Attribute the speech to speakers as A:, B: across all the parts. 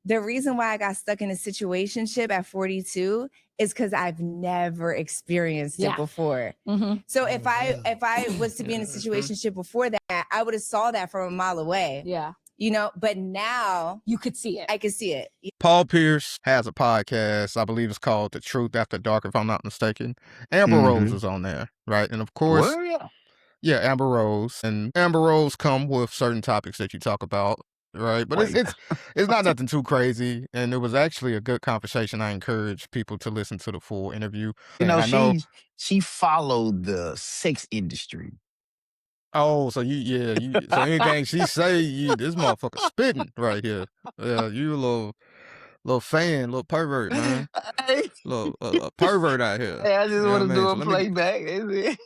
A: The reason why I got stuck in a situationship at 42 is because I've never experienced it before. So if I was to be in a situationship before that, I would have saw that from a mile away.
B: Yeah.
A: You know, but now
B: you could see it.
A: I could see it.
C: Paul Pierce has a podcast. I believe it's called The Truth After Dark, if I'm not mistaken. Amber Rose is on there, right? And of course,
D: Well,
C: yeah, Amber Rose. And Amber Rose come with certain topics that you talk about, right? But it's not nothing too crazy. And it was actually a good conversation. I encourage people to listen to the full interview.
D: You know,
C: And I know.
D: she followed the sex industry.
C: Oh, so so anything she say, this motherfucker spitting right here. Yeah, you a little fan, little pervert, man. Little pervert out here.
D: Hey, I just want to do a
C: So
D: playback.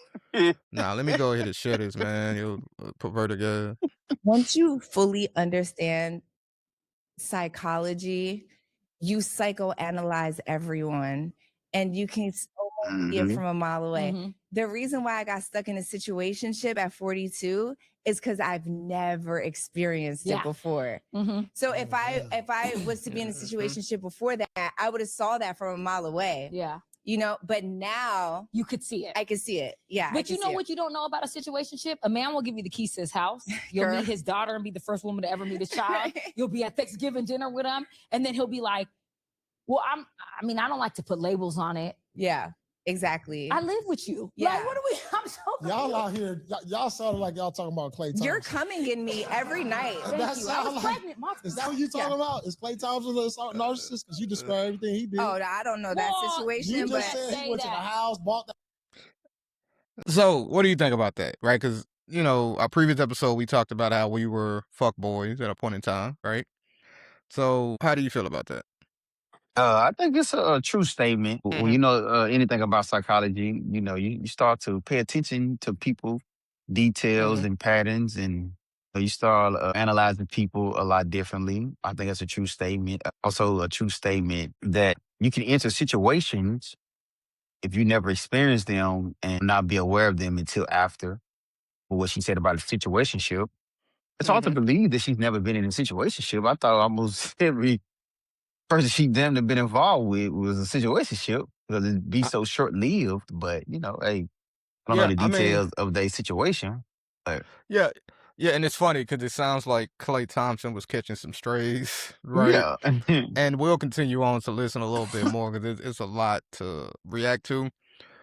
C: Nah, let me go ahead and share this, man. You perverted guy.
A: Once you fully understand psychology, you psychoanalyze everyone, and you can see it from a mile away. The reason why I got stuck in a situationship at 42 is because I've never experienced it before. So if I was to be in a situationship before that, I would have saw that from a mile away.
B: Yeah.
A: You know, but now
B: you could see it.
A: I could see it. Yeah.
B: But you know what you don't know about a situationship? A man will give you the keys to his house. You'll meet his daughter and be the first woman to ever meet his child. You'll be at Thanksgiving dinner with him. And then he'll be like, well, I don't like to put labels on it.
A: Yeah. Exactly.
B: I live with you.
A: Yeah.
B: Like, what are we? I'm so
E: y'all out here. Y'all sounded like y'all talking about Klay Thompson.
A: You're coming in me every night.
B: Thank you. I was pregnant.
E: Is that what you talking about? Is Klay Thompson a narcissist? Because you described everything he did.
A: Oh, I don't know that situation.
E: You just said he went to the house, bought that.
C: So, what do you think about that? Right? Because our previous episode we talked about how we were fuck boys at a point in time, right? So, how do you feel about that?
D: I think it's a true statement. When you know anything about psychology, you start to pay attention to people, details and patterns, and you start analyzing people a lot differently. I think that's a true statement. Also a true statement that you can enter situations if you never experienced them and not be aware of them until after. What she said about a situationship. It's hard to believe that she's never been in a situationship. I thought almost every person she damn near been involved with was a situationship because it'd be so short-lived. But, hey, I don't know the details of their situation. But
C: Yeah, and it's funny because it sounds like Klay Thompson was catching some strays, right?
D: yeah.
C: And we'll continue on to listen a little bit more because it's a lot to react to.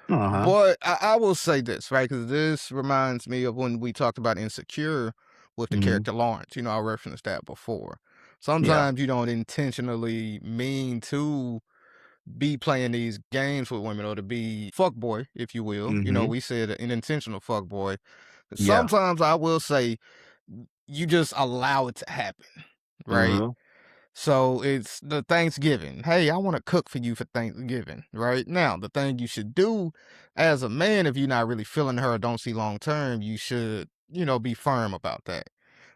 C: But I will say this, right? Because this reminds me of when we talked about Insecure with the character Lawrence. I referenced that before. Sometimes you don't intentionally mean to be playing these games with women or to be fuckboy, if you will. We said an intentional fuckboy. Sometimes I will say you just allow it to happen, right? So it's the Thanksgiving. Hey, I want to cook for you for Thanksgiving, right? Now, the thing you should do as a man, if you're not really feeling her or don't see long term, you should, be firm about that,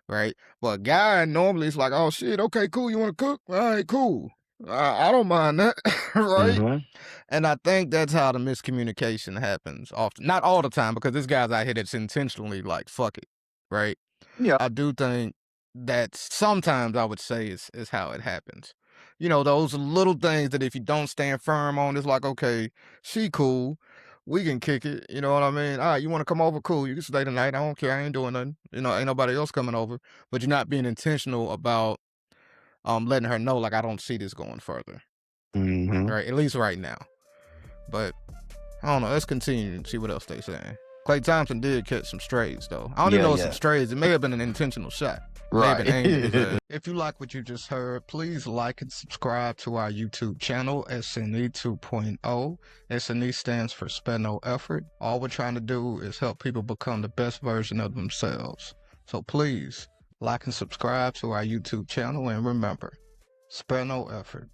C: right? But a guy normally is like, oh shit, okay, cool, you want to cook? All right, cool. I don't mind that, right? And I think that's how the miscommunication happens often. Not all the time, because this guy's out here that's intentionally like, fuck it, right?
D: Yeah.
C: I do think that sometimes I would say is how it happens. Those little things that if you don't stand firm on, it's like, okay, she cool. We can kick it. You know what I mean? All right, you want to come over? Cool. You can stay tonight. I don't care. I ain't doing nothing. Ain't nobody else coming over. But you're not being intentional about letting her know, like, I don't see this going further. Right? At least right now. But I don't know. Let's continue and see what else they saying. Klay Thompson did catch some strays, though. I don't even know it's some strays. It may have been an intentional shot.
D: Right.
C: If you like what you just heard, please like and subscribe to our YouTube channel, SNE 2.0. SNE stands for Spare No Effort. All we're trying to do is help people become the best version of themselves. So please like and subscribe to our YouTube channel, and remember, spare no effort.